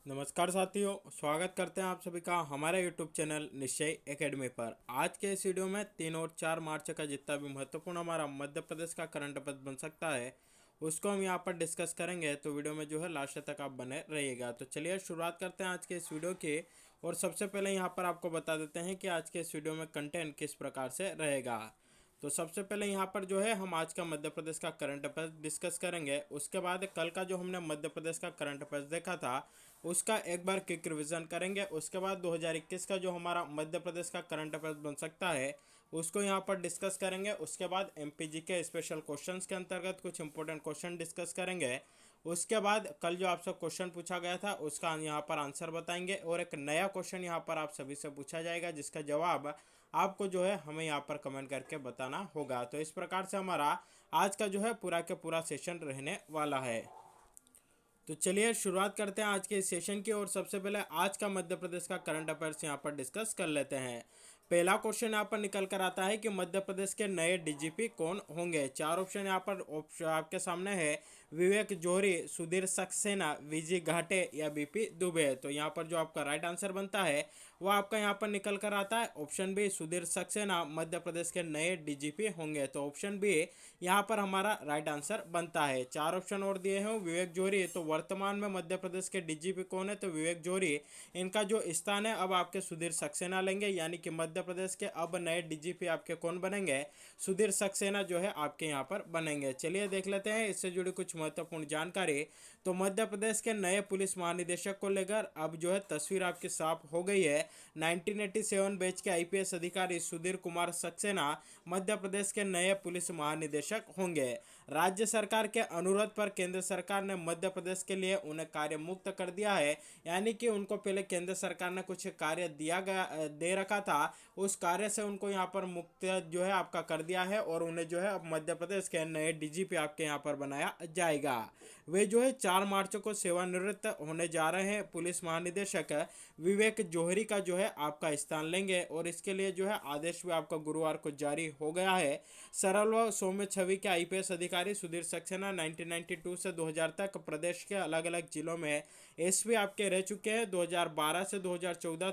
नमस्कार साथियों, स्वागत करते हैं आप सभी का हमारे YouTube चैनल निश्चय एकेडमी पर। आज के इस वीडियो में 3 और 4 मार्च का जितना भी महत्वपूर्ण हमारा मध्य प्रदेश का करंट अफेयर बन सकता है उसको हम यहाँ पर डिस्कस करेंगे। तो वीडियो में जो है लास्ट तक आप बने रहिएगा। तो चलिए शुरुआत करते हैं आज के इस वीडियो की। और सबसे पहले यहाँ पर आपको बता देते हैं कि आज के इस वीडियो में कंटेंट किस प्रकार से रहेगा। तो सबसे पहले यहाँ पर जो है हम आज का मध्य प्रदेश का करंट अफेयर डिस्कस करेंगे। उसके बाद कल का जो हमने मध्य प्रदेश का करंट अफेयर देखा था उसका एक बार क्विक रिवीजन करेंगे। उसके बाद 2021 का जो हमारा मध्य प्रदेश का करंट अफेयर बन सकता है उसको यहाँ पर डिस्कस करेंगे। उसके बाद एमपीजी के स्पेशल क्वेश्चंस के अंतर्गत कुछ इंपॉर्टेंट क्वेश्चन डिस्कस करेंगे। उसके बाद कल जो आपसे क्वेश्चन पूछा गया था उसका यहाँ पर आंसर बताएंगे और एक नया क्वेश्चन यहाँ पर आप सभी से पूछा जाएगा जिसका जवाब आपको जो है हमें यहाँ पर कमेंट करके बताना होगा। तो इस प्रकार से हमारा आज का जो है पूरा के पूरा सेशन रहने वाला है। तो चलिए शुरुआत करते हैं आज के इस सेशन की। और सबसे पहले आज का मध्य प्रदेश का करंट अफेयर्स यहाँ पर डिस्कस कर लेते हैं। पहला क्वेश्चन यहाँ पर निकल कर आता है कि मध्य प्रदेश के नए डीजीपी कौन होंगे। चार ऑप्शन यहाँ पर आपके सामने है। विवेक जौहरी, सुधीर सक्सेना, विजय घाटे या बीपी दुबे। तो यहाँ पर जो आपका राइट आंसर बनता है वो आपका यहाँ पर निकल कर आता है ऑप्शन बी, सुधीर सक्सेना मध्य प्रदेश के नए डीजीपी होंगे। तो ऑप्शन बी यहाँ पर हमारा राइट आंसर बनता है। चार ऑप्शन और दिए हैं। विवेक जौहरी, तो वर्तमान में मध्य प्रदेश के डीजीपी कौन है, तो विवेक जौहरी। इनका जो स्थान है अब आपके सुधीर सक्सेना लेंगे, यानी कि मध्य प्रदेश के अब नए डीजीपी आपके कौन बनेंगे, सुधीर सक्सेना जो है आपके यहाँ पर बनेंगे। चलिए देख लेते हैं इससे जुड़ी कुछ महत्वपूर्ण जानकारी। तो मध्य प्रदेश के नए पुलिस महानिदेशक को लेकर अब जो है तस्वीर आपकी साफ हो गई है। 1987 बैच के आईपीएस अधिकारी सुधीर कुमार सक्सेना मध्य प्रदेश के नए पुलिस महानिदेशक होंगे। राज्य सरकार के अनुरोध पर केंद्र सरकार ने मध्य प्रदेश के लिए उन्हें कार्य मुक्त कर दिया है, यानी कि उनको पहले केंद्र सरकार ने कुछ कार्य दिया गया दे रखा था, उस कार्य से उनको यहाँ पर मुक्त जो है आपका कर दिया है और उन्हें जो है अब मध्य प्रदेश के नए डीजीपी आपके यहाँ पर बनाया जाएगा। वे जो है 4 मार्च को सेवानिवृत्त होने जा रहे हैं। पुलिस महानिदेशक विवेक जौहरी का जो है आपका स्थान लेंगे और इसके लिए जो है आदेश भी आपका गुरुवार को जारी हो गया है। सरल व सौम्य छवि के आईपीएस अधिकारी सुधीर सक्सेना 1992 से 2000 तक प्रदेश के अलग अलग जिलों में एसपी आपके रह चुके हैं। 2012 से 2014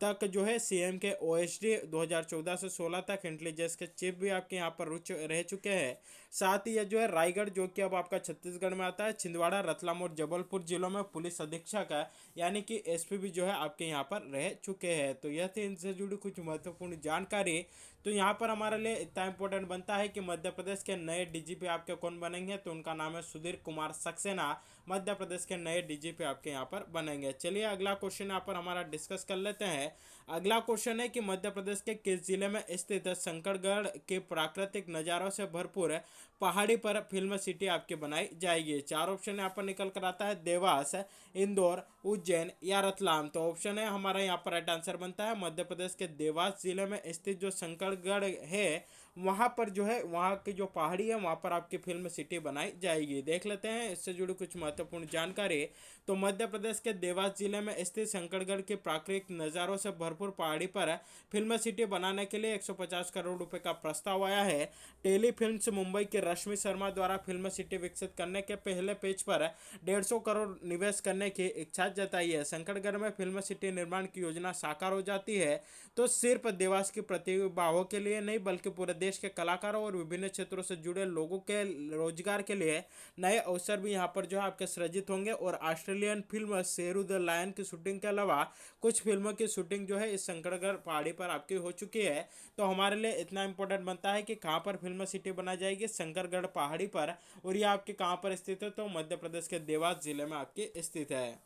तक जो है सीएम के ओएसडी, 2014 से 16 तक इंटेलिजेंस के चीफ भी आपके यहाँ पर रह चुके हैं। साथ ही ये जो है रायगढ़ जो कि अब आपका छत्तीसगढ़ में आता है, छिंदवाड़ा, रतलाम और जबलपुर जिलों में पुलिस अधीक्षक है, यानी कि एसपी भी जो है आपके यहाँ पर रह चुके हैं। तो यह थी इनसे जुड़ी कुछ महत्वपूर्ण जानकारी। तो यहाँ पर हमारे लिए इतना इंपॉर्टेंट बनता है कि मध्य प्रदेश के नए डीजीपी आपके कौन बनेंगे, तो उनका नाम है सुधीर कुमार सक्सेना मध्य प्रदेश के नए डीजीपी आपके यहाँ पर बनेंगे। चलिए अगला क्वेश्चन यहाँ पर हमारा डिस्कस कर लेते हैं। अगला क्वेश्चन है कि मध्य प्रदेश के किस जिले में स्थित शंकरगढ़ के प्राकृतिक नज़ारों से भरपूर पहाड़ी पर फिल्म सिटी आपकी बनाई जाएगी। चार ऑप्शन यहाँ पर निकल कर आता है। देवास, इंदौर, उज्जैन या रतलाम। तो ऑप्शन है हमारा यहाँ पर राइट आंसर बनता है मध्य प्रदेश के देवास जिले में स्थित जो शंकरगढ़ है वहाँ पर जो है वहाँ की जो पहाड़ी है वहाँ पर आपकी फिल्म सिटी बनाई जाएगी। देख लेते हैं इससे जुड़ी कुछ महत्वपूर्ण जानकारी। तो मध्य प्रदेश के देवास जिले में स्थित शंकरगढ़ के प्राकृतिक नज़ारों से भरपूर पहाड़ी पर फिल्म सिटी बनाने के लिए 150 करोड़ रुपए का प्रस्ताव आया है। टेली फिल्म्स मुंबई के रश्मि शर्मा द्वारा फिल्म सिटी विकसित करने के पहले पेज पर 150 करोड़ निवेश करने की इच्छा जताई है। शंकरगढ़ में फिल्म सिटी निर्माण की योजना साकार हो जाती है तो सिर्फ देवास की प्रतिभाओं के लिए नहीं बल्कि पूरे देश के कलाकारों और विभिन्न क्षेत्रों से जुड़े लोगों के रोजगार के लिए नए अवसर भी यहाँ पर जो है आपके सृजित होंगे। और Australian film Sheru the Lion की शूटिंग के अलावा कुछ फिल्मों की शूटिंग जो है इस शंकरगढ़ पहाड़ी पर आपकी हो चुकी है। तो हमारे लिए इतना इंपॉर्टेंट बनता है कि कहाँ पर फिल्म सिटी बनाई जाएगी, शंकरगढ़ पहाड़ी पर, और ये आपके कहाँ पर स्थित है, तो मध्य प्रदेश के देवास जिले में आपकी स्थित है।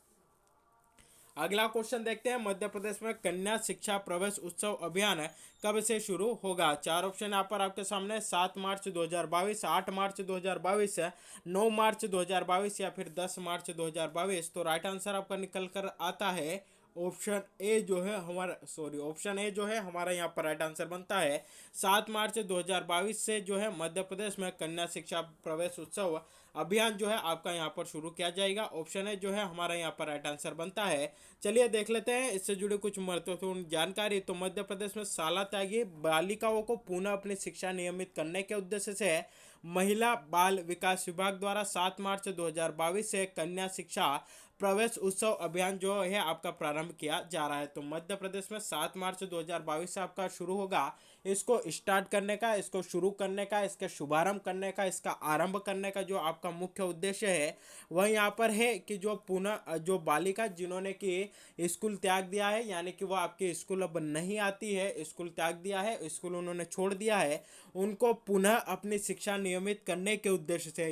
अगला क्वेश्चन देखते हैं। मध्य प्रदेश में कन्या शिक्षा प्रवेश उत्सव अभियान कब से शुरू होगा। चार ऑप्शन यहाँ पर आपके सामने। 7 मार्च 2022, 8 मार्च 2022, 9 मार्च 2022 या फिर 10 मार्च 2022। तो राइट आंसर आपका निकल कर आता है ऑप्शन ए जो है हमारा यहाँ पर राइट आंसर बनता है। 7 मार्च 2022 से जो है मध्य प्रदेश में कन्या शिक्षा प्रवेश उत्सव अभियान जो है आपका यहाँ पर शुरू किया जाएगा। ऑप्शन ए जो है हमारा यहाँ पर राइट आंसर बनता है। चलिए देख लेते हैं इससे जुड़ी कुछ महत्वपूर्ण जानकारी। तो मध्य प्रदेश में शाला त्यागी बालिकाओं को पुनः अपनी शिक्षा नियमित करने के उद्देश्य से महिला बाल विकास विभाग द्वारा 7 मार्च 2022 से कन्या शिक्षा प्रवेश उत्सव अभियान जो है आपका प्रारंभ किया जा रहा है। तो मध्य प्रदेश में 7 मार्च 2022 से आपका शुरू होगा। इसको स्टार्ट करने का, इसको शुरू करने का, इसका शुभारंभ करने का, इसका आरंभ करने का जो आपका मुख्य उद्देश्य है वह यहाँ पर है कि जो पुनः जो बालिका जिन्होंने कि स्कूल त्याग दिया है, यानी कि वो आपके स्कूल अब नहीं आती है, स्कूल त्याग दिया है, स्कूल उन्होंने छोड़ दिया है, उनको पुनः अपनी शिक्षा नियमित करने के उद्देश्य से,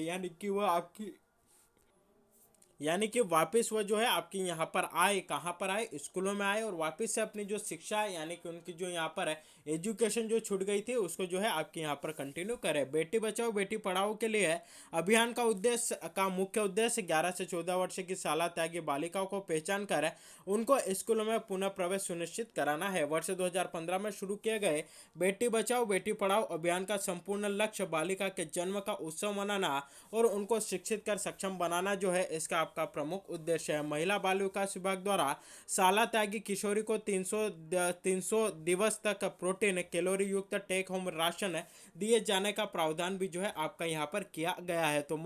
यानी कि वापस वो जो है आपकी यहाँ पर आए, कहाँ पर आए, स्कूलों में आए और वापस से अपनी जो शिक्षा है यानी कि उनकी जो यहाँ पर है एजुकेशन जो छूट गई थी उसको जो है आपके यहाँ पर कंटिन्यू करें। बेटी बचाओ बेटी पढ़ाओ के लिए अभियान का मुख्य उद्देश्य 11 से 14 वर्ष की शाला त्यागी बालिकाओं को पहचान कर उनको स्कूलों में पुनः प्रवेश सुनिश्चित कराना है। वर्ष 2015 में शुरू किए गए बेटी बचाओ बेटी पढ़ाओ अभियान का संपूर्ण लक्ष्य बालिका के जन्म का उत्सव मनाना और उनको शिक्षित कर सक्षम बनाना जो है इसका आपका प्रमुख उद्देश्य है। महिला बाल विकास विभाग द्वारा शाला त्यागी किशोरी को 300 दिवस तक प्रोटीन कैलोरी युक्त टेक होम राशन दिए जाने का प्रावधान भी जो है आपका यहाँ पर किया गया है। तो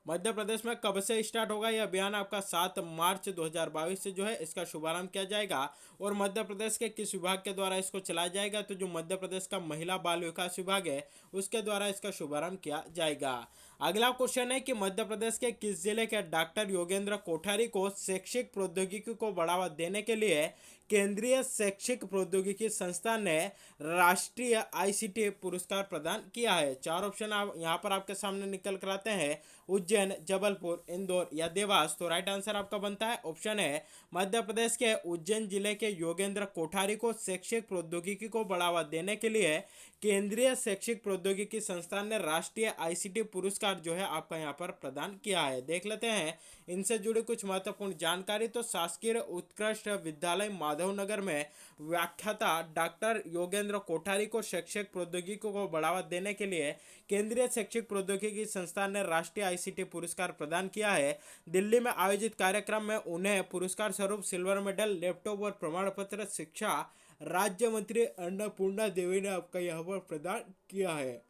मध्य प्रदेश में कब से स्टार्ट होगा यह अभियान? आपका 7 मार्च 2022 से जो है इसका शुभारंभ किया जाएगा। और मध्य प्रदेश के किस विभाग के द्वारा इसको चलाया जाएगा? तो जो मध्य प्रदेश का महिला बाल विकास विभाग है उसके द्वारा इसका शुभारंभ किया जाएगा। अगला क्वेश्चन है कि मध्य प्रदेश के किस जिले के डॉक्टर योगेंद्र कोठारी को शैक्षिक प्रौद्योगिकी को बढ़ावा देने के लिए केंद्रीय शैक्षिक प्रौद्योगिकी संस्थान ने राष्ट्रीय आईसीटी पुरस्कार प्रदान किया है? 4 ऑप्शन आप यहाँ पर आपके सामने निकल कर आते हैं, उज्जैन, जबलपुर, इंदौर या देवास। तो राइट आंसर आपका बनता है ऑप्शन है मध्य प्रदेश के उज्जैन जिले के योगेंद्र कोठारी को शैक्षिक प्रौद्योगिकी को बढ़ावा देने के लिए केंद्रीय शैक्षिक प्रौद्योगिकी संस्थान ने राष्ट्रीय आईसीटी पुरस्कार जो है आपका यहाँ पर प्रदान किया है। देख लेते हैं इनसे जुड़ी कुछ महत्वपूर्ण जानकारी। तो शासकीय उत्कृष्ट विद्यालय माधवनगर में व्याख्याता डॉक्टर योगेंद्र कोठारी को शैक्षिक प्रौद्योगिकी को बढ़ावा देने के लिए केंद्रीय शैक्षिक प्रौद्योगिकी संस्थान ने राष्ट्रीय आईसीटी पुरस्कार प्रदान किया है। दिल्ली में आयोजित कार्यक्रम में उन्हें पुरस्कार स्वरूप सिल्वर मेडल, लैपटॉप और प्रमाण पत्र शिक्षा राज्य मंत्री अन्नपूर्णा देवी ने आपका यहाँ पर प्रदान किया है।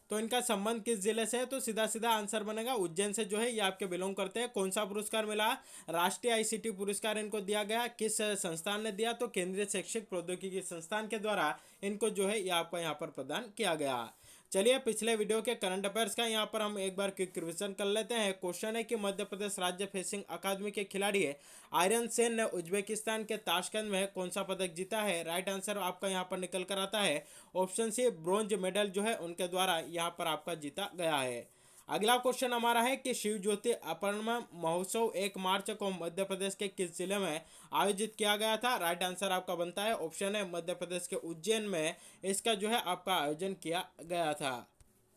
तो इनका संबंध किस जिले से है? तो सीधा सीधा आंसर बनेगा उज्जैन से जो है ये आपके बिलोंग करते हैं। कौन सा पुरस्कार मिला? राष्ट्रीय आईसीटी पुरस्कार इनको दिया गया। किस संस्थान ने दिया? तो केंद्रीय शैक्षिक प्रौद्योगिकी संस्थान के द्वारा इनको जो है ये आपका यहाँ पर प्रदान किया गया। चलिए पिछले वीडियो के करंट अफेयर्स का यहाँ पर हम एक बार क्विक रिवीजन कर लेते हैं। क्वेश्चन है कि मध्य प्रदेश राज्य फेंसिंग अकादमी के खिलाड़ी आयरन सेन ने उज्बेकिस्तान के ताशकंद में कौन सा पदक जीता है? राइट आंसर आपका यहाँ पर निकल कर आता है ऑप्शन सी, ब्रोंज मेडल जो है उनके द्वारा यहाँ पर आपका जीता गया है। अगला क्वेश्चन हमारा है कि शिव ज्योति अपरमा महोत्सव 1 मार्च को मध्य प्रदेश के किस जिले में आयोजित किया गया था? राइट आंसर आपका बनता है ऑप्शन है मध्य प्रदेश के उज्जैन में इसका जो है आपका आयोजन किया गया था।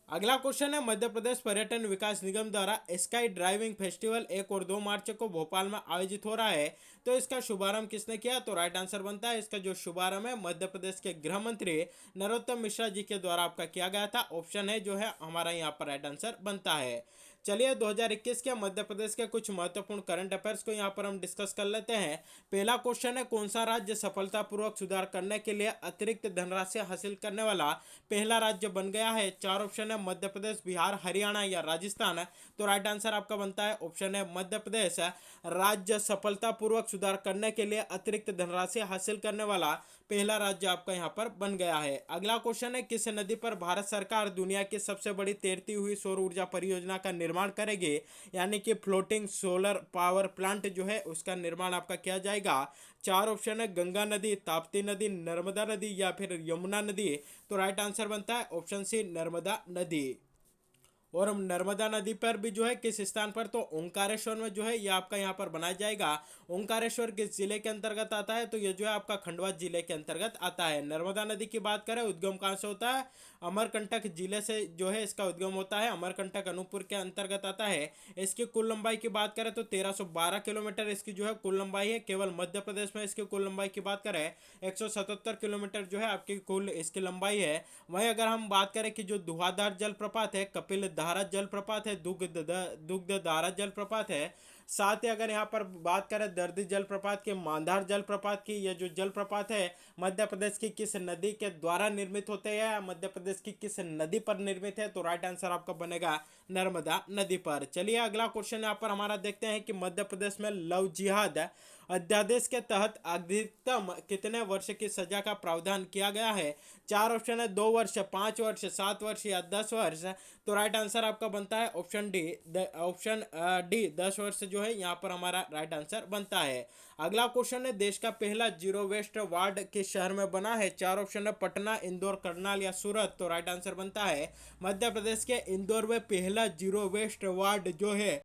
अगला क्वेश्चन है मध्य प्रदेश पर्यटन विकास निगम द्वारा स्काई ड्राइविंग फेस्टिवल 1 और 2 मार्च को भोपाल में आयोजित हो रहा है, तो इसका शुभारंभ किसने किया? तो राइट आंसर बनता है इसका जो शुभारंभ है मध्य प्रदेश के गृह मंत्री नरोत्तम मिश्रा जी के द्वारा आपका किया गया था। ऑप्शन है जो है हमारा यहाँ पर राइट आंसर बनता है। चलिए 2021 के मध्य प्रदेश के कुछ महत्वपूर्ण करंट अफेयर्स को यहाँ पर हम डिस्कस कर लेते हैं। पहला क्वेश्चन है कौन सा राज्य सफलतापूर्वक सुधार करने के लिए अतिरिक्त धनराशि हासिल करने वाला पहला राज्य बन गया है? 4 ऑप्शन है मध्य प्रदेश, बिहार, हरियाणा या राजस्थान। तो राइट आंसर आपका बनता है ऑप्शन है मध्य प्रदेश राज्य सफलतापूर्वक सुधार करने के लिए अतिरिक्त धनराशि हासिल करने वाला पहला राज्य आपका यहाँ पर बन गया है। अगला क्वेश्चन है किस नदी पर भारत सरकार दुनिया की सबसे बड़ी तैरती हुई सौर ऊर्जा परियोजना का निर्माण करेगी, यानी कि फ्लोटिंग सोलर पावर प्लांट जो है उसका निर्माण आपका किया जाएगा? 4 ऑप्शन है गंगा नदी, ताप्ती नदी, नर्मदा नदी या फिर यमुना नदी। तो राइट आंसर बनता है ऑप्शन सी, नर्मदा नदी। और हम नर्मदा नदी पर भी जो है किस स्थान पर? तो ओंकारेश्वर में जो है ये आपका यहाँ पर बनाया जाएगा। ओंकारेश्वर किस जिले के अंतर्गत आता है? तो ये जो है आपका खंडवा जिले के अंतर्गत आता है। नर्मदा नदी की बात करें उद्गम कहाँ से होता है? अमरकंटक जिले से जो है इसका उद्गम होता है। अमरकंटक अनूपपुर के अंतर्गत आता है। इसकी कुल लंबाई की बात करें तो 1312 किलोमीटर इसकी जो है कुल लंबाई है। केवल मध्य प्रदेश में इसकी कुल लंबाई की बात करें 177 किलोमीटर जो है आपकी कुल इसकी लंबाई है। वहीं अगर हम बात करें कि जो धुआंधार जलप्रपात है, कपिल धारा जलप्रपात है, दुग्ध धारा जलप्रपात है, साथ ही अगर यहाँ पर बात करें दर्दी जलप्रपात की, मांधार जलप्रपात की, ये जो जलप्रपात है मध्य प्रदेश की किस नदी के द्वारा निर्मित होते हैं, मध्य प्रदेश की किस नदी पर निर्मित है, तो राइट आंसर आपका बनेगा नर्मदा नदी पर। चलिए अगला क्वेश्चन यहाँ पर हमारा देखते हैं कि मध्य प्रदेश में लव जिहाद अध्यादेश के तहत अधिकतम कितने वर्ष की सजा का प्रावधान किया गया है। चार ऑप्शन है, 2 वर्ष, 5 वर्ष, 7 वर्ष या 10 वर्ष। तो राइट आंसर आपका बनता है ऑप्शन डी, ऑप्शन डी 10 वर्ष जो है यहाँ पर हमारा राइट आंसर बनता है। अगला क्वेश्चन है, देश का पहला जीरो वेस्ट वार्ड किस शहर में बना है। चार ऑप्शन है, पटना, इंदौर, करनाल या सूरत। तो राइट आंसर बनता है मध्य प्रदेश के इंदौर में पहला जीरो वेस्ट वार्ड जो है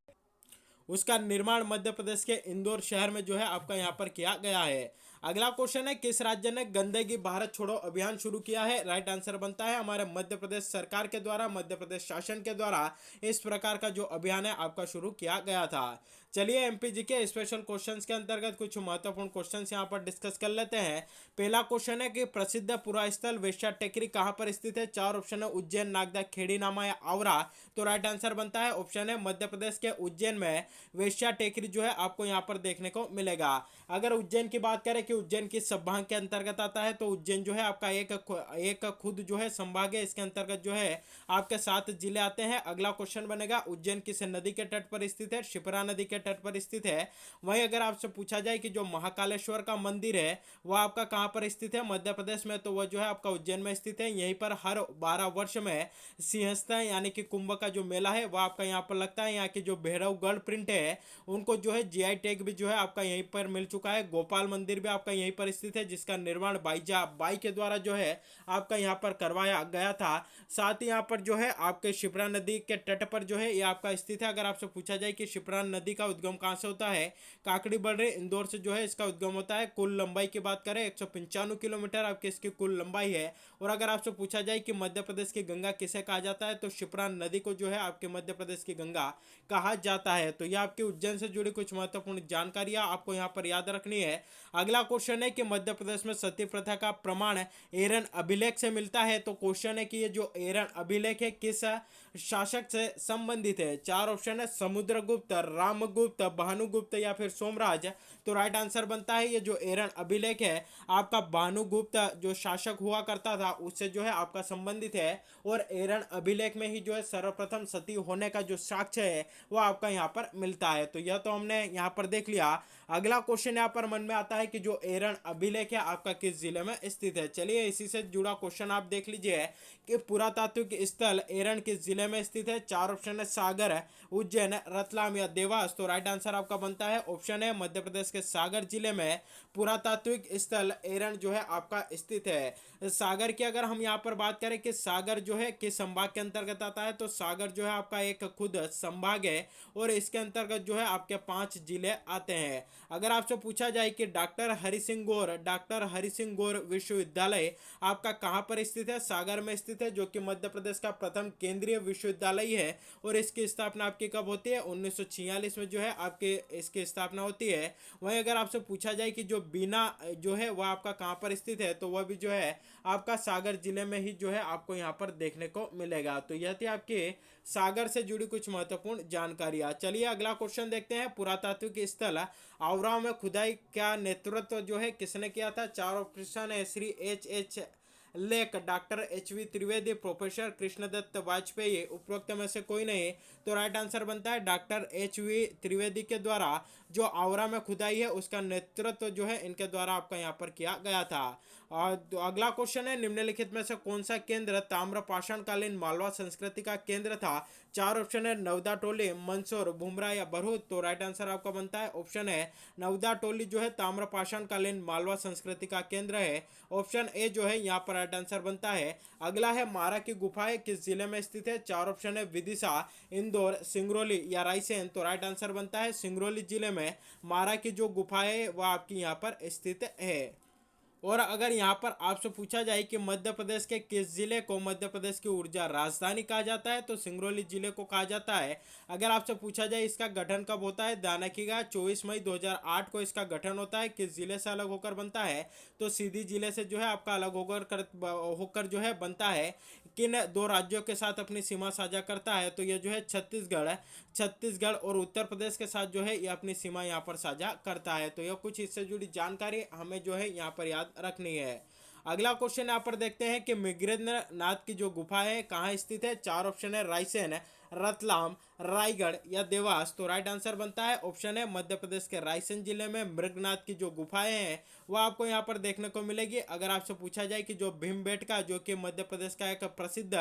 उसका निर्माण मध्य प्रदेश के इंदौर शहर में जो है आपका यहाँ पर किया गया है। अगला क्वेश्चन है, किस राज्य ने गंदगी भारत छोड़ो अभियान शुरू किया है। राइट आंसर बनता है हमारे मध्य प्रदेश सरकार के द्वारा, मध्य प्रदेश शासन के द्वारा इस प्रकार का जो अभियान है आपका शुरू किया गया था। चलिए एमपीजी के स्पेशल क्वेश्चंस के अंतर्गत कुछ महत्वपूर्ण क्वेश्चंस यहाँ पर डिस्कस कर लेते हैं। पहला क्वेश्चन है कि प्रसिद्ध पुरास्थल वेश्या टेकरी कहाँ पर स्थित है। चार ऑप्शन है, उज्जैन, नागदा, खेड़ी नामा या आवरा। तो राइट आंसर बनता है ऑप्शन है मध्य प्रदेश के उज्जैन में वेश्या टेकरी जो है आपको यहाँ पर देखने को मिलेगा। अगर उज्जैन की बात करें कि उज्जैन किस संभाग के अंतर्गत आता है, तो उज्जैन जो है आपका एक खुद जो है संभाग है, इसके अंतर्गत जो है आपके 7 जिले आते हैं। अगला क्वेश्चन बनेगा, उज्जैन किस नदी के तट पर स्थित है। शिप्रा नदी के तट पर स्थित है। वहीं अगर आपसे पूछा जाए कि जो महाकालेश्वर का मंदिर है वह आपका कहाँ पर स्थित है, मध्य प्रदेश में, तो वह जो है आपका उज्जैन में स्थित है। यहीं पर हर 12 वर्ष में सिंहस्थ यानी कि कुंभ का जो मेला है वह आपका यहाँ पर लगता है। यहाँ की जो भैरवगढ़ प्रिंट है उनको जो है जीआई टैग भी जो है आपका यहीं पर मिल चुका है। गोपाल मंदिर भी आपका यहीं पर स्थित है, जिसका निर्माण बाई के द्वारा जो है आपका यहाँ पर करवाया गया था। साथ ही यहाँ पर जो है आपके शिप्रा नदी के तट पर जो है ये आपका स्थित है। अगर आपसे पूछा जाए कि शिप्रा नदी का उद्गम कहाँ से होता है, काकड़ी बर्रे इंदौर से जो है इसका उद्गम होता है। कुल लंबाई की बात करें 195 किलोमीटर आपकी इसकी कुल लंबाई है। और अगर आपसे पूछा जाए कि मध्य प्रदेश की गंगा किसे कहा जाता है, तो शिप्रा नदी को जो है आपके मध्य प्रदेश की गंगा कहा जाता है। तो ये आपकी उज्जैन से जुड़ी कुछ महत्वपूर्ण जानकारियां आपको यहाँ पर याद रखनी है। अगला क्वेश्चन है कि मध्य प्रदेश में सती प्रथा का प्रमाण एरन अभिलेख से मिलता है। तो क्वेश्चन है कि ये जो एरन अभिलेख है किस शासक से संबंधित है। चार ऑप्शन है, समुद्रगुप्त, रामगुप्त, भानुगुप्त या फिर सोमराज। तो राइट आंसर बनता है ये जो एरन अभिलेख है आपका भानुगुप्त जो शासक हुआ करता था उससे जो है आपका संबंधित है। और एरन अभिलेख में ही जो है सर्वप्रथम सती होने का जो साक्ष्य है वो आपका यहाँ पर मिलता है। तो यह तो हमने यहाँ पर देख लिया। अगला क्वेश्चन यहाँ पर मन में आता है कि जो एरन अभिलेख है आपका किस जिले में स्थित है। चलिए इसी से जुड़ा क्वेश्चन आप देख लीजिए कि पुरातात्विक स्थल एरन किस जिले में स्थित है। चार ऑप्शन है, सागर, उज्जैन, रतलाम या देवास। तो राइट आंसर आपका बनता है ऑप्शन है मध्य प्रदेश के सागर जिले में पुरातात्विक स्थल एरन जो है आपका स्थित है। सागर की अगर हम यहाँ पर बात करें कि सागर जो है किस संभाग के अंतर्गत आता है, तो सागर जो है आपका एक खुद संभाग है और इसके अंतर्गत जो है आपके 5 जिले आते हैं। अगर आपसे पूछा जाए कि डॉक्टर हरि सिंह गौर विश्वविद्यालय आपका कहाँ पर स्थित है, सागर में स्थित है, जो कि मध्य प्रदेश का प्रथम केंद्रीय विश्वविद्यालय है। और इसकी स्थापना आपकी कब होती है, 1946 में जो है आपके इसकी स्थापना होती है। वहीं अगर आपसे पूछा जाए कि जो बीना जो है वह आपका कहाँ पर स्थित है, तो वह भी जो है आपका सागर जिले में ही जो है आपको यहाँ पर देखने को मिलेगा। तो यह थी आपके सागर से जुड़ी कुछ महत्वपूर्ण जानकारियां। चलिए अगला क्वेश्चन देखते हैं, पुरातात्विक स्थल आवरा में खुदाई का नेतृत्व जो है किसने किया था। चार ऑप्शन है, Shri H Lake, doctor H V. Trivedi, professor Krishnadatt Vajpayee, उपरोक्त में से कोई नहीं। तो राइट आंसर बनता है डॉक्टर एच.वी. त्रिवेदी के द्वारा जो आवरा में खुदाई है उसका नेतृत्व जो है इनके द्वारा आपका यहाँ पर किया गया था। और अगला क्वेश्चन है, निम्नलिखित में से कौन सा केंद्र ताम्रपाषाण कालीन मालवा संस्कृति का केंद्र था। चार ऑप्शन है, नवदा टोली, मंदसौर, भुमरा या भरूच। तो राइट आंसर आपका बनता है ऑप्शन है नवदा टोली जो है ताम्रपाषाण कालीन मालवा संस्कृति का केंद्र है। ऑप्शन ए जो है यहाँ पर राइट आंसर बनता है। अगला है, मारा की गुफाएं किस जिले में स्थित है। चार ऑप्शन है, विदिशा, इंदौर, सिंगरौली या रायसेन। तो राइट आंसर बनता है सिंगरौली जिले में मारा की जो गुफाएं वह आपकी यहाँ पर स्थित है। और अगर यहाँ पर आपसे पूछा जाए कि मध्य प्रदेश के किस जिले को मध्य प्रदेश की ऊर्जा राजधानी कहा जाता है, तो सिंगरौली जिले को कहा जाता है। अगर आपसे पूछा जाए इसका गठन कब होता है, ध्यान रखिएगा 24 मई 2008 को इसका गठन होता है। किस जिले से अलग होकर बनता है, तो सीधी जिले से जो है आपका अलग होकर जो है बनता है। किन दो राज्यों के साथ अपनी सीमा साझा करता है, तो ये जो है छत्तीसगढ़ और उत्तर प्रदेश के साथ जो है ये अपनी सीमा यहाँ पर साझा करता है। तो यह कुछ इससे जुड़ी जानकारी हमें जो है यहाँ पर याद रखनी है। अगला क्वेश्चन यहाँ पर देखते हैं कि मृगेंद्र नाथ की जो गुफा है कहाँ स्थित है। चार ऑप्शन है, रायसेन, रतलाम, रायगढ़ या देवास। तो राइट आंसर बनता है ऑप्शन है मध्य प्रदेश के रायसेन जिले में मृगनाथ की जो गुफाएं हैं वह आपको यहाँ पर देखने को मिलेगी। अगर आपसे पूछा जाए कि जो भीमबेटका जो कि मध्य प्रदेश का एक प्रसिद्ध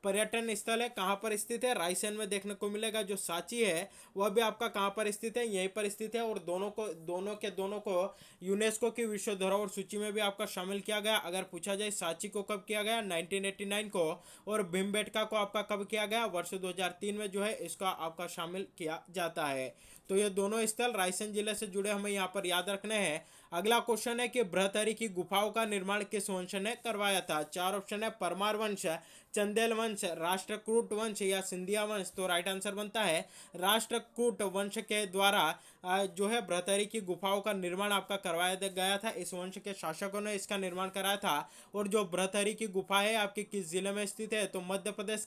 पर्यटन स्थल है कहाँ पर स्थित है, रायसेन में देखने को मिलेगा। जो सांची है वह भी आपका कहाँ पर स्थित है, यहीं पर स्थित है। और दोनों को यूनेस्को की विश्व धरोहर सूची में भी आपका शामिल किया गया। अगर पूछा जाए सांची को कब किया गया, 1989 को, और भीमबेटका को आपका कब किया गया, वर्ष 2003 में जो है इसका आपका शामिल किया जाता है। तो ये दोनों स्थल रायसेन जिले से जुड़े हमें यहाँ पर याद रखने हैं। अगला क्वेश्चन है कि बृहत्तरी की गुफाओं का निर्माण किस वंश ने करवाया था। चार ऑप्शन है, परमार वंश, चंदेल वंश, राष्ट्रकूट वंश या सिंधिया वंश। तो राइट आंसर बनता है राष्ट्रकूट वंश के द्वारा जो है बृहत्तरी की गुफाओं का निर्माण आपका करवाया गया था। इस वंश के शासकों ने इसका निर्माण कराया था। और जो बृहत्तरी की गुफा है आपकी किस जिले में स्थित है, तो मध्य प्रदेश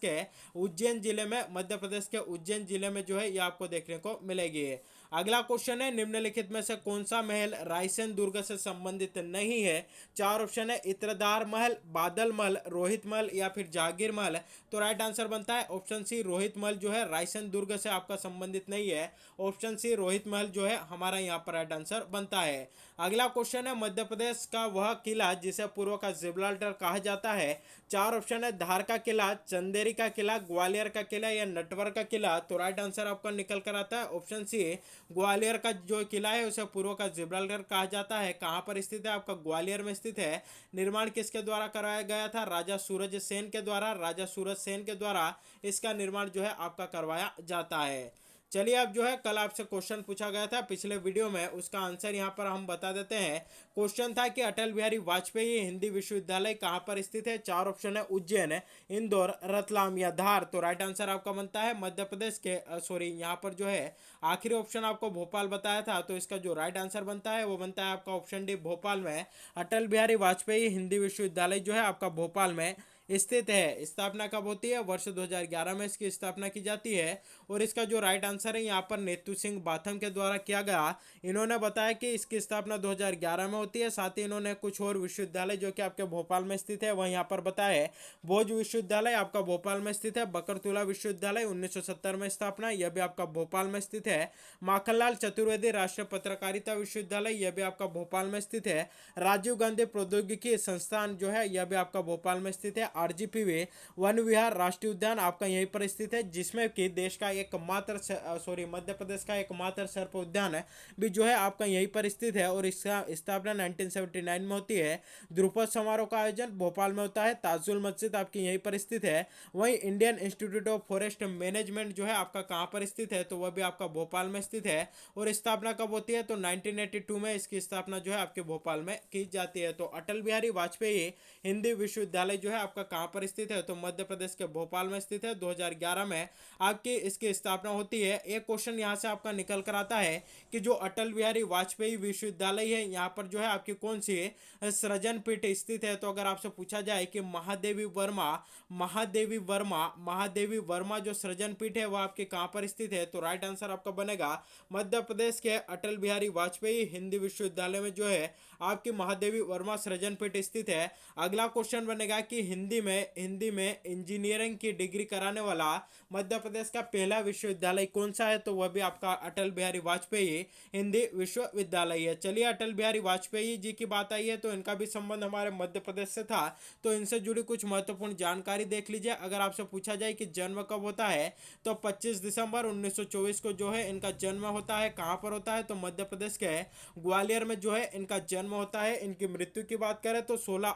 के उज्जैन जिले में जो है ये आपको देखने को मिलेगी। अगला क्वेश्चन है, निम्नलिखित में से कौन सा महल रायसेन दुर्ग से संबंधित नहीं है। चार ऑप्शन है, इत्रदार महल, बादल महल, रोहित महल या फिर जागीर महल। तो राइट आंसर बनता है ऑप्शन सी, रोहित महल जो है रायसेन दुर्ग से आपका संबंधित नहीं है। ऑप्शन सी, रोहित महल जो है हमारा यहाँ पर राइट आंसर बनता है। अगला क्वेश्चन है, मध्य प्रदेश का वह किला जिसे पूर्व का जिब्राल्टर कहा जाता है। चार ऑप्शन है, धार का किला, चंदेरी का किला, ग्वालियर का किला या नटवर का किला। तो राइट आंसर आपका निकल कर आता है ऑप्शन सी, ग्वालियर का जो किला है उसे पूर्व का जिब्राल्टर कहा जाता है। कहाँ पर स्थित है, आपका ग्वालियर में स्थित है। निर्माण किसके द्वारा कराया गया था, राजा सूरज सेन के द्वारा इसका निर्माण जो है आपका करवाया जाता है। चलिए, अब जो है कल आपसे क्वेश्चन पूछा गया था पिछले वीडियो में, उसका आंसर यहाँ पर हम बता देते हैं। क्वेश्चन था कि अटल बिहारी वाजपेयी हिंदी विश्वविद्यालय कहाँ पर स्थित है। चार ऑप्शन है, उज्जैन, इंदौर, रतलाम या धार। तो राइट आंसर आपका बनता है मध्य प्रदेश के यहाँ पर जो है आखिरी ऑप्शन आपको भोपाल बताया था। तो इसका जो राइट आंसर बनता है वो बनता है आपका ऑप्शन डी, भोपाल में अटल बिहारी वाजपेयी हिंदी विश्वविद्यालय जो है आपका भोपाल में स्थित है। स्थापना कब होती है, वर्ष 2011 में इसकी स्थापना की जाती है। और इसका जो राइट आंसर है यहाँ पर नेतू सिंह बाथम के द्वारा किया गया। इन्होंने बताया कि इसकी स्थापना 2011 में होती है। साथ ही इन्होंने कुछ और विश्वविद्यालय जो कि आपके भोपाल में स्थित है वह यहाँ पर बताया है। भोज विश्वविद्यालय आपका भोपाल में स्थित है। बकरतुला विश्वविद्यालय 1970 में स्थापना, यह भी आपका भोपाल में स्थित है। माखनलाल चतुर्वेदी राष्ट्रीय पत्रकारिता विश्वविद्यालय, यह भी आपका भोपाल में स्थित है। राजीव गांधी प्रौद्योगिकी संस्थान जो है यह भी आपका भोपाल में स्थित है। आरजीपीवी वन विहार राष्ट्रीय उद्यान आपका यहीं पर स्थित है, जिसमें कि देश का एकमात्र मध्य प्रदेश का एकमात्र सर्प उद्यान है भी जो है आपका यहीं पर स्थित है। और इसका स्थापना 1979 में होती है। ध्रुपद समारोह का आयोजन भोपाल में होता है। ताजुल मस्जिद आपकी यहीं पर स्थित है। वहीं Indian institute of forest management जो है आपका कहाँ पर स्थित है, तो वह भी आपका भोपाल में स्थित है। और स्थापना कब होती है, तो 1982 में इसकी स्थापना जो है आपके भोपाल में की जाती है। तो अटल बिहारी वाजपेयी हिंदी विश्वविद्यालय जो है आपका कहाँ पर स्थित है, तो मध्य प्रदेश के भोपाल में स्थित है। 2011 में आपकी इसकी स्थापना होती है। एक क्वेश्चन यहाँ से आपका निकल कर आता है कि जो अटल बिहारी वाजपेयी विश्वविद्यालय है यहाँ पर जो है आपकी कौन सी सृजन पीठ स्थित है। तो अगर आपसे पूछा जाए कि महादेवी वर्मा जो सृजन पीठ है वह आपके कहाँ पर स्थित है, तो राइट आंसर आपका बनेगा मध्य प्रदेश के अटल बिहारी वाजपेयी हिंदी विश्वविद्यालय में जो है आपकी महादेवी वर्मा सृजन पीठ स्थित है। अगला क्वेश्चन बनेगा कि हिंदी में इंजीनियरिंग की डिग्री कराने वाला मध्य प्रदेश का पहला विश्वविद्यालय कौन सा है, तो वह भी आपका अटल बिहारी वाजपेयी हिंदी विश्वविद्यालय है। चलिए, अटल बिहारी वाजपेयी जी की बात आई है तो इनका भी संबंध हमारे मध्य प्रदेश से था, तो इनसे जुड़ी कुछ महत्वपूर्ण जानकारी देख लीजिए। अगर आपसे पूछा जाए कि जन्म कब होता है, तो 25 दिसंबर 1924 को जो है इनका जन्म होता है। कहाँ पर होता है, तो मध्य प्रदेश के ग्वालियर में जो है इनका जन्म होता है। इनकी मृत्यु की बात करें तो 16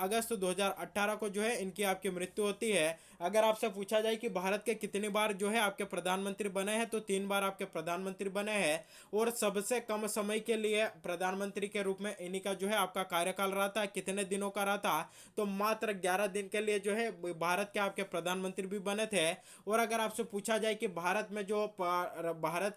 अगस्त 2018 को जो है इनकी आपकी मृत्यु होती है। अगर आपसे पूछा जाए कि भारत के कितनी बार जो है आपके प्रधानमंत्री बने हैं, तो 3 बार आपके प्रधानमंत्री बने हैं। और सबसे कम समय के लिए प्रधानमंत्री के रूप में इन्हीं का जो है आपका कार्यकाल रहा था। कितने दिनों का रहा था, तो मात्र 11 दिन के लिए जो है भारत के आपके प्रधानमंत्री भी बने थे। और अगर आपसे पूछा जाए कि भारत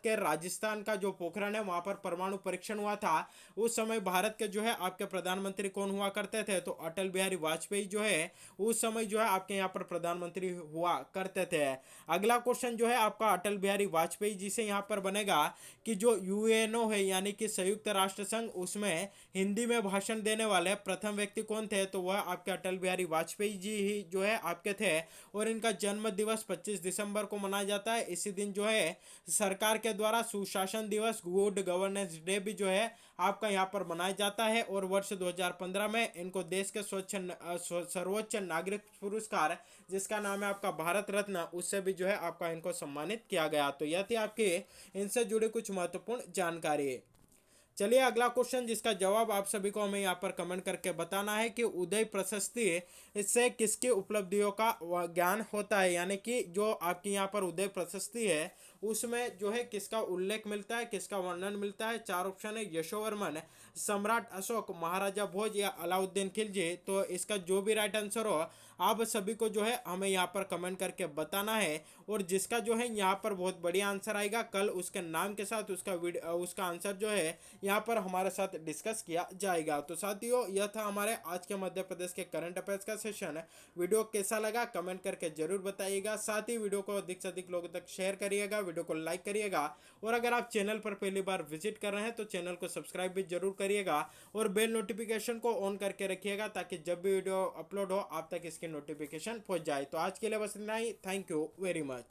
के राजस्थान का जो पोखरण है वहां पर परमाणु परीक्षण हुआ था, उस समय भारत के जो है आपके प्रधानमंत्री कौन हुआ करते थे, तो अटल बिहारी वाजपेयी वाजपेयी जो है उस समय जो है आपके यहाँ पर प्रधानमंत्री हुआ करते थे। अगला क्वेश्चन जो है आपका अटल बिहारी वाजपेयी जी से यहाँ पर बनेगा कि जो यूएनओ है यानी कि संयुक्त राष्ट्र संघ, उसमें हिंदी में भाषण देने वाले प्रथम व्यक्ति कौन थे, तो वह आपके अटल बिहारी वाजपेयी जी ही जो है आपके थे। और इनका जन्म दिवस 25 दिसंबर को मनाया जाता है। इसी दिन जो है सरकार के द्वारा सुशासन दिवस, गुड गवर्नेंस डे भी जो है आपका यहाँ पर मनाया जाता है। और वर्ष 2015 में इनको देश के सर्वोच्च नागरिक पुरस्कार, जिसका नाम है आपका भारत रत्न, उससे भी जो है आपका इनको सम्मानित किया गया। तो यह थी आपकी इनसे जुड़ी कुछ महत्वपूर्ण जानकारी। चलिए अगला क्वेश्चन, जिसका जवाब आप सभी को हमें यहाँ पर कमेंट करके बताना है कि उदय प्रशस्ति इससे किसकी उपलब्धियों का ज्ञान होता है, यानी कि जो आपकी यहाँ पर उदय प्रशस्ति है उसमें जो है किसका उल्लेख मिलता है, किसका वर्णन मिलता है। चार ऑप्शन है, यशोवर्मन, सम्राट अशोक, महाराजा भोज या अलाउद्दीन खिलजी। तो इसका जो भी राइट आंसर हो आप सभी को जो है हमें यहाँ पर कमेंट करके बताना है। और जिसका जो है यहाँ पर बहुत बढ़िया आंसर आएगा, कल उसके नाम के साथ उसका आंसर जो है यहाँ पर हमारे साथ डिस्कस किया जाएगा। तो साथियों, यह था हमारे आज के मध्य प्रदेश के करंट अफेयर्स का सेशन। वीडियो कैसा लगा कमेंट करके जरूर बताइएगा। साथ ही वीडियो को अधिक से अधिक लोगों तक शेयर करिएगा, वीडियो को लाइक करिएगा। और अगर आप चैनल पर पहली बार विजिट कर रहे हैं तो चैनल को सब्सक्राइब भी जरूर करिएगा और बेल नोटिफिकेशन को ऑन करके रखिएगा, ताकि जब भी वीडियो अपलोड हो आप तक इसकी नोटिफिकेशन पहुंच जाए। तो आज के लिए बस इतना ही। Thank you very much.